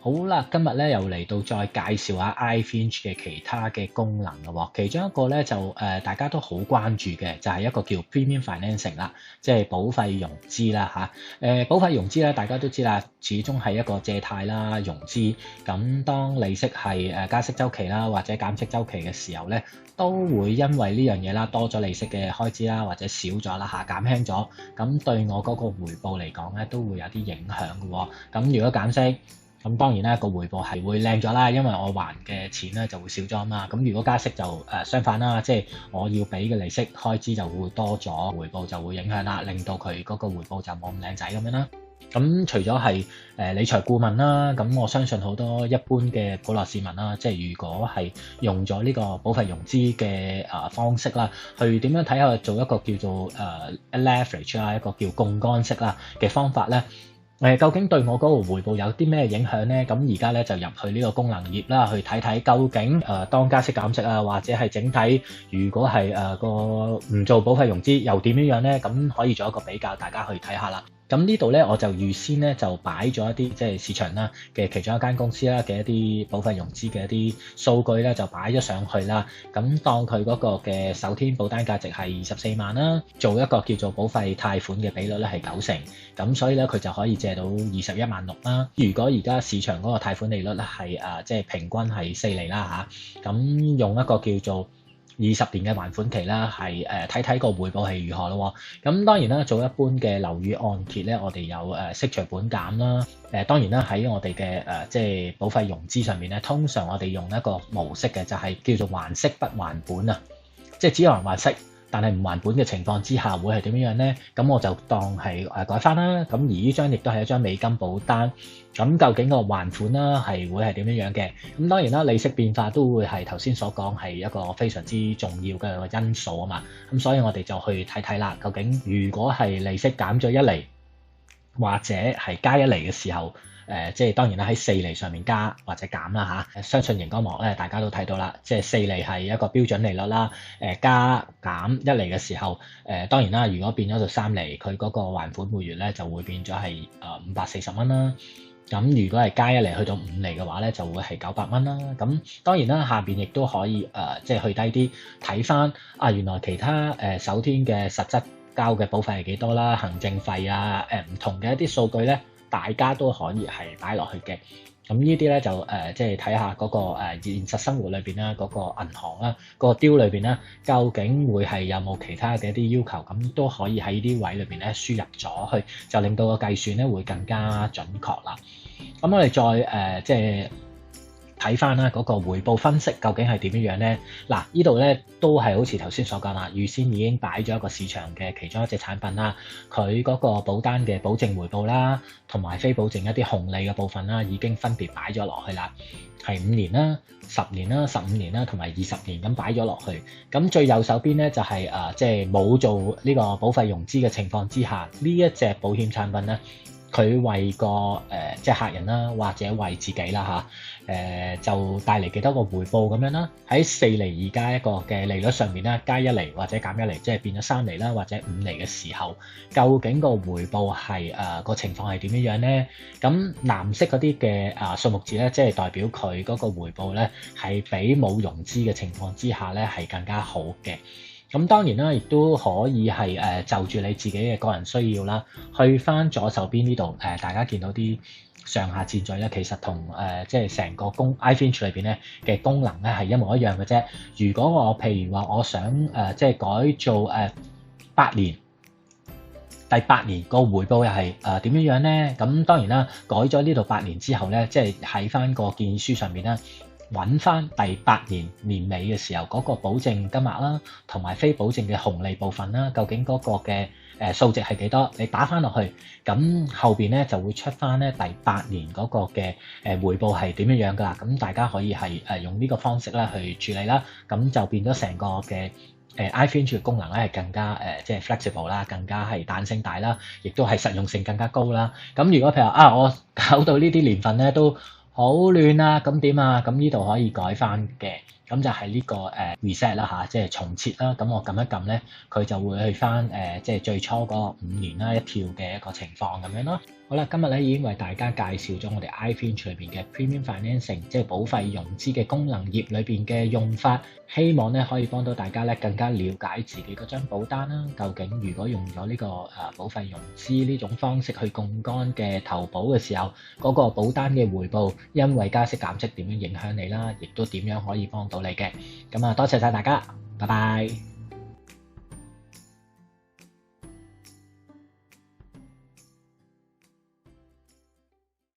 好啦，今日咧又嚟到再介紹下 iFinch 嘅其他嘅功能咯喎。其中一個咧就大家都好關注嘅，就係一個叫 Premium Financing 啦，即係保費融資啦嚇。保費融資咧，大家都知啦，始終係一個借貸啦、融資。咁當利息係加息週期啦，或者減息週期嘅時候咧，都會因為呢樣嘢啦，多咗利息嘅開支啦，或者少咗啦嚇，減輕咗。咁對我嗰個回報嚟講咧，都會有啲影響嘅喎。咁如果減息，咁當然啦，個回報係會靚咗啦，因為我還嘅錢咧就會少咗啊嘛。咁如果加息就相反啦，即係我要俾嘅利息開支就會多咗，回報就會影響啦，令到佢嗰個回報就冇咁靚仔咁樣啦。咁除咗係理財顧問啦，咁我相信好多一般嘅普羅市民啦，即係如果係用咗呢個保費融資嘅方式啦，去點樣睇下做一個叫做leverage 啦，一個叫槓桿式啦嘅方法咧。究竟對我嗰個回報有啲咩影響咧？咁而家咧就入去呢個功能頁啦，去睇睇究竟當加息減息啊，或者係整體如果係個唔做保費融資又點樣咧？咁可以做一個比較，大家去睇下啦。咁呢度咧我就預先咧就擺咗一啲即係市場啦嘅其中一間公司啦嘅一啲保費融資嘅一啲數據咧就擺咗上去啦。咁當佢嗰個嘅首天保單價值係24萬啦，做一個叫做保費貸款嘅比率咧係90%，咁所以咧佢就可以借到21萬6啦。如果而家市場嗰個貸款利率咧係即係平均係4厘啦嚇，咁用一個叫做20年嘅還款期啦，係睇睇個回報係如何咯。咁當然啦，做一般嘅樓宇按揭咧，我哋有息除本減啦。當然啦，喺我哋嘅即係保費融資上面咧，通常我哋用一個模式嘅，就係叫做還息不還本啊，即係只還息，但係唔還本嘅情況之下，會係點樣咧？咁我就當係改翻啦。咁而呢張亦都係一張美金保單。咁究竟個還款啦係會係點樣嘅？咁當然啦，利息變化都會係頭先所講係一個非常之重要嘅因素啊嘛。咁所以我哋就去睇睇啦。究竟如果係利息減咗1厘，或者係加1厘嘅時候，即係當然啦，喺4厘上面加或者減啦嚇。相信熒光幕咧，大家都睇到啦，即係4厘係一個標準利率啦。加減1厘嘅時候，當然啦，如果變咗做3厘，佢嗰個還款每月咧就會變咗係540蚊啦。咁如果係加1厘去到5厘嘅話咧，就會係900蚊啦。咁當然啦，下邊亦都可以即係去低啲睇翻原來其他首天嘅實質交嘅保費係幾多啦，行政費啊，唔同嘅一啲數據咧，大家都可以係擺落去嘅。咁呢啲咧就即係睇下嗰個現實生活裏邊啦，嗰個銀行啦，嗰個 deal 裏邊啦，究竟會係有冇其他嘅一啲要求，咁都可以喺呢啲位裏邊咧輸入咗去，就令到個計算咧會更加準確啦。咁我哋再即係睇翻啦，嗰個回報分析究竟係點樣咧？嗱，呢度咧都係好似頭先所講啦，預先已經擺咗一個市場嘅其中一隻產品啦，佢嗰個保單嘅保證回報啦，同埋非保證一啲紅利嘅部分啦，已經分別擺咗落去啦，係5年啦、10年啦、15年啦，同埋20年咁擺咗落去。咁最右手邊咧就係即係冇做呢個保費融資嘅情況之下，呢一隻保險產品咧，佢為個即係客人啦，或者為自己啦就帶嚟幾多個回報咁樣啦。喺4厘而家一個嘅利率上面咧，加1厘或者減1厘，即係變咗3厘啦，或者5厘嘅時候，究竟個回報係個情況係點樣咧？咁藍色嗰啲嘅數目字咧，即係代表佢嗰個回報咧係比冇融資嘅情況之下咧係更加好嘅。咁當然啦，亦都可以係就住你自己嘅個人需要啦，去翻左手邊呢度大家見到啲上下次序咧，其實同即係成個iFinch 裏邊咧嘅功能咧係一模一樣嘅啫。如果我譬如話我想即係改做8年，第8年個回報又係點樣咧？咁當然啦，改咗呢度8年之後咧，即係喺翻個建議書上面咧，揾翻第8年年尾嘅時候嗰個保證金額啦，同埋非保證嘅紅利部分啦，究竟嗰個嘅數值係幾多？你打翻落去，咁後邊咧就會出翻咧第8年嗰個嘅回報係點樣㗎啦。咁大家可以係用呢個方式咧去處理啦，咁就變咗成個嘅iFinch 嘅功能咧係更加即係 flexible 啦，更加係彈性大啦，亦都係實用性更加高啦。咁如果譬如話我搞到呢啲年份咧都好亂啊，咁點啊？咁呢度可以改翻嘅。咁就係呢個reset 啦嚇，即係重設啦。咁我撳一撳咧，佢就會去翻即係最初嗰5年啦一跳嘅一個情況咁樣咯。好啦，今日咧已經為大家介紹咗我哋 iFinch 裏邊嘅 Premium Financing，即係保費融資嘅功能頁裏邊嘅用法，希望咧可以幫到大家咧更加了解自己嗰張保單啦。究竟如果用咗呢個保費融資呢種方式去槓桿嘅投保嘅時候，嗰個保單嘅回報因為加息減息點樣影響你啦，亦都點樣可以幫到你嘅。咁啊，多謝晒大家，拜拜。